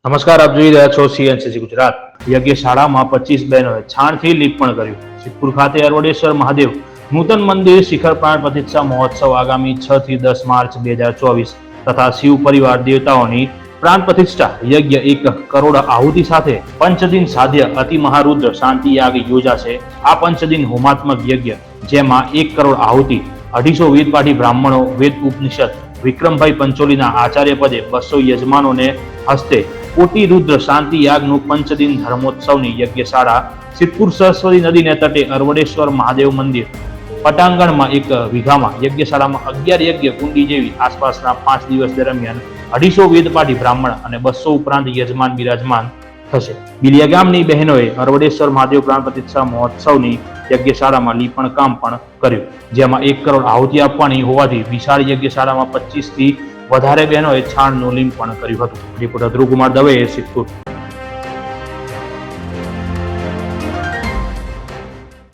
નમસ્કાર, આપ જોઈ રહ્યા છો સીએનસીસી ગુજરાત. યજ્ઞશાળામાં 25 બહેનોએ છાણથી લીપણ કર્યું. સિદ્ધપુર ખાતે અરવડેશ્વર મહાદેવ નૂતન મંદિર શિખર પ્રાણ પ્રતિષ્ઠા મહોત્સવ આગામી 6 થી 10 માર્ચ 2024 તથા શિવ પરિવાર દેવતાઓની પ્રાણ પ્રતિષ્ઠા યજ્ઞ 1 કરોડ આહુતિ સાથે પંચદિન સાધ્ય અતિ મહારુદ્ર શાંતિ યાગ યોજાશે. આ પંચદિન હોમાત્મક યજ્ઞ જેમાં 1 કરોડ આહુતિ, 250 વેદપાઠી બ્રાહ્મણો, વેદ ઉપનિષદ વિક્રમભાઈ પંચોલીના આચાર્ય પદે 200 યજમાનોને હસ્તે કોટી રુદ્ર શાંતિ યાગનું પંચદિન ધર્મોત્સવની યજ્ઞશાળા સિદ્ધપુર સરસ્વતી નદીને તટે અરવડેશ્વર મહાદેવ મંદિર પટાંગણમાં 1 વીઘામાં યજ્ઞશાળામાં 11 યજ્ઞ કુંડી જેવી આસપાસના 5 દિવસ દરમિયાન 250 વેદપાઠી બ્રાહ્મણ અને 200 ઉપરાંત યજમાન બિરાજમાન થશે. બિલિયા ગામની બહેનોએ અરવડેશ્વર મહાદેવ પ્રાણ પ્રતિષ્ઠા મહોત્સવની યજ્ઞશાળામાં લીપણ કામ પણ કર્યું, જેમાં 1 કરોડ આહુતિ આપવાની હોવાથી વિશાળ યજ્ઞશાળામાં 25 થી વધારે બહેનોએ છાણનું લીપણ કર્યું હતું. રિપોર્ટર ધ્રુવકુમાર દવેએ, સિદ્ધપુર.